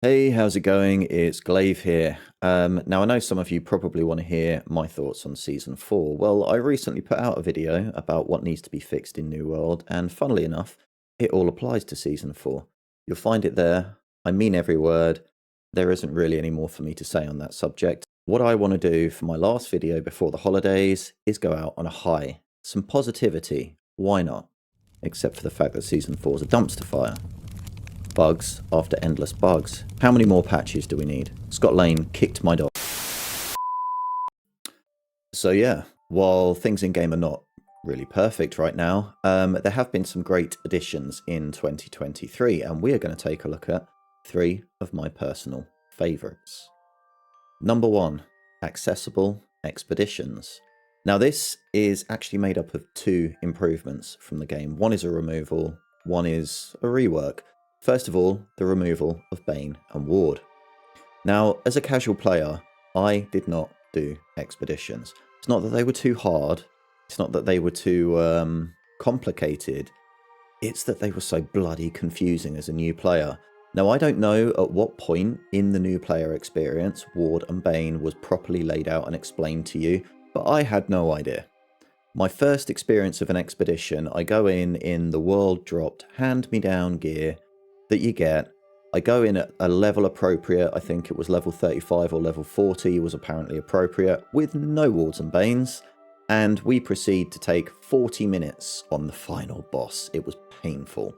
Hey, how's it going? It's Glaive here. Now, I know some of you probably want to hear my thoughts on Season 4. Well, I recently put out a video about what needs to be fixed in New World, and funnily enough, it all applies to Season 4. You'll find it there. I mean every word. There isn't really any more for me to say on that subject. What I want to do for my last video before the holidays is go out on a high. Some positivity. Why not? Except for the fact that Season 4 is a dumpster fire. Bugs after endless bugs. How many more patches do we need? Scott Lane kicked my dog. So yeah, while things in game are not really perfect right now, there have been some great additions in 2023, and we are going to take a look at 3 of my personal favourites. Number 1, accessible expeditions. Now this is actually made up of 2 improvements from the game. One is a removal, one is a rework. First of all, the removal of Bane and Ward. Now, as a casual player, I did not do expeditions. It's not that they were too hard, it's not that they were too complicated, it's that they were so bloody confusing as a new player. Now, I don't know at what point in the new player experience Ward and Bane was properly laid out and explained to you, but I had no idea. My first experience of an expedition, I go in the world dropped hand-me-down gear that you get. I go in at a level appropriate. I think it was level 35 or level 40 was apparently appropriate, with no wards and banes, and we proceed to take 40 minutes on the final boss. It was painful.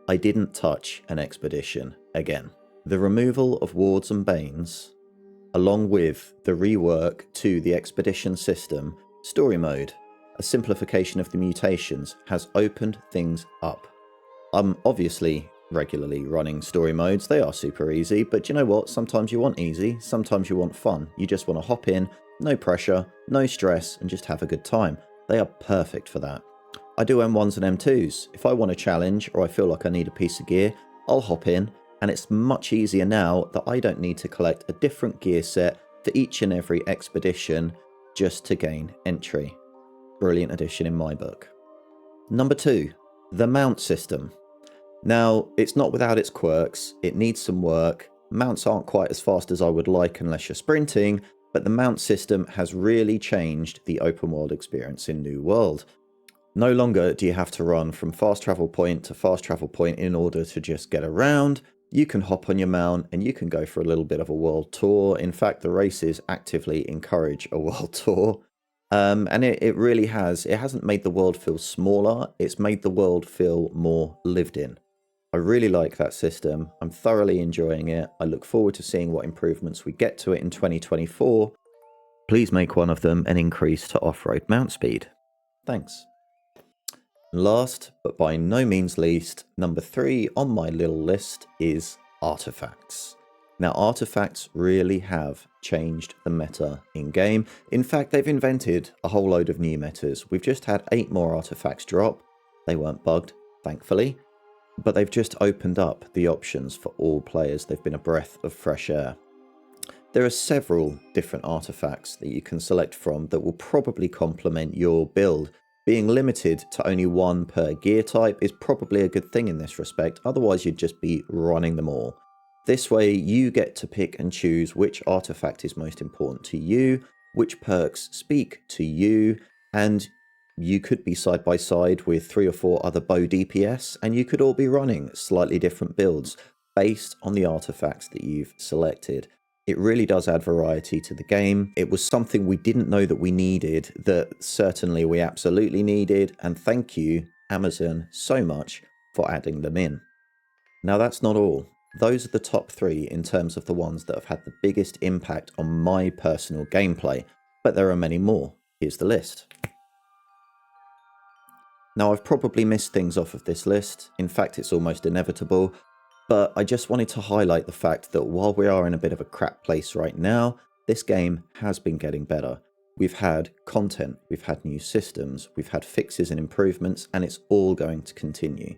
I didn't touch an expedition again. The removal of wards and banes, along with the rework to the expedition system, story mode, a simplification of the mutations, has opened things up. I'm obviously regularly running story modes. They are super easy, but you know what? Sometimes you want easy, sometimes you want fun. You just want to hop in, no pressure, no stress, and just have a good time. They are perfect for that. I do M1s and M2s. If I want a challenge or I feel like I need a piece of gear, I'll hop in, and it's much easier now that I don't need to collect a different gear set for each and every expedition just to gain entry. Brilliant addition in my book. Number 2, the mount system. Now, it's not without its quirks. It needs some work. Mounts aren't quite as fast as I would like unless you're sprinting, but the mount system has really changed the open world experience in New World. No longer do you have to run from fast travel point to fast travel point in order to just get around. You can hop on your mount and you can go for a little bit of a world tour. In fact, the races actively encourage a world tour. And it really has. It hasn't made the world feel smaller. It's made the world feel more lived in. I really like that system. I'm thoroughly enjoying it. I look forward to seeing what improvements we get to it in 2024. Please make one of them an increase to off-road mount speed. Thanks. Last, but by no means least, number 3 on my little list is artifacts. Now, artifacts really have changed the meta in-game. In fact, they've invented a whole load of new metas. We've just had 8 more artifacts drop. They weren't bugged, thankfully. But they've just opened up the options for all players. They've been a breath of fresh air. There are several different artifacts that you can select from that will probably complement your build. Being limited to only 1 per gear type is probably a good thing in this respect, otherwise you'd just be running them all. This way you get to pick and choose which artifact is most important to you, which perks speak to you, and you could be side by side with 3 or 4 other bow DPS, and you could all be running slightly different builds based on the artifacts that you've selected. It really does add variety to the game. It was something we didn't know that we needed, that certainly we absolutely needed, and thank you, Amazon, so much for adding them in. Now that's not all. Those are the top 3 in terms of the ones that have had the biggest impact on my personal gameplay, but there are many more. Here's the list. Now, I've probably missed things off of this list. In fact, it's almost inevitable. But I just wanted to highlight the fact that while we are in a bit of a crap place right now, this game has been getting better. We've had content, we've had new systems, we've had fixes and improvements, and it's all going to continue.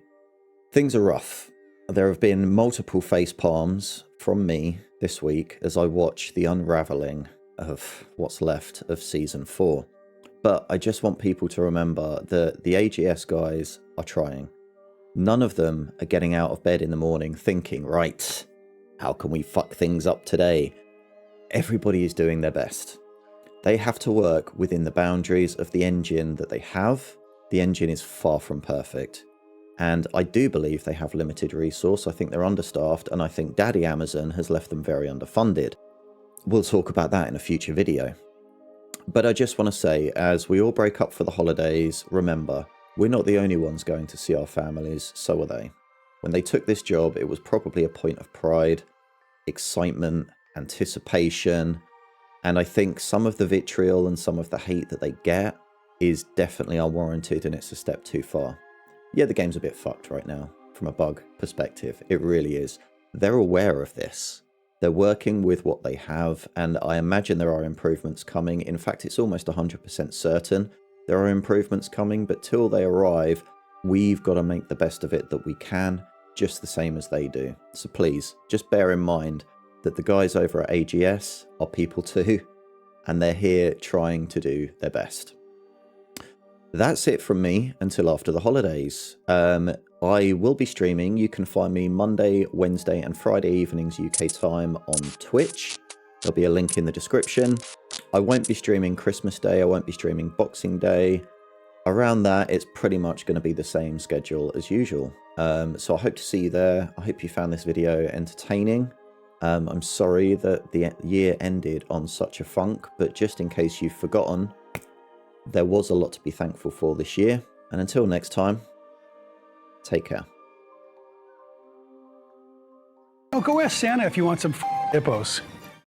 Things are rough. There have been multiple face palms from me this week as I watch the unraveling of what's left of Season 4. But I just want people to remember that the AGS guys are trying. None of them are getting out of bed in the morning thinking, right, How can we fuck things up today? Everybody is doing their best. They have to work within the boundaries of the engine that they have. The engine is far from perfect. And I do believe they have limited resource. I think they're understaffed, and I think Daddy Amazon has left them very underfunded. We'll talk about that in a future video. But I just want to say, as we all break up for the holidays, remember, we're not the only ones going to see our families, so are they. When they took this job, it was probably a point of pride, excitement, anticipation, and I think some of the vitriol and some of the hate that they get is definitely unwarranted, and it's a step too far. Yeah, the game's a bit fucked right now, from a bug perspective. It really is. They're aware of this. They're working with what they have, and I imagine there are improvements coming. In fact, it's almost 100% certain there are improvements coming, but till they arrive, we've got to make the best of it that we can, just the same as they do. So please, just bear in mind that the guys over at AGS are people too, and they're here trying to do their best. That's it from me until after the holidays. I will be streaming. You can find me Monday, Wednesday, and Friday evenings UK time on Twitch. There'll be a link in the description. I won't be streaming Christmas Day. I won't be streaming Boxing Day. Around that, it's pretty much going to be the same schedule as usual. So I hope to see you there. I hope you found this video entertaining. I'm sorry that the year ended on such a funk, but just in case you've forgotten, there was a lot to be thankful for this year. And until next time, take care. Oh, go ask Santa if you want some hippos.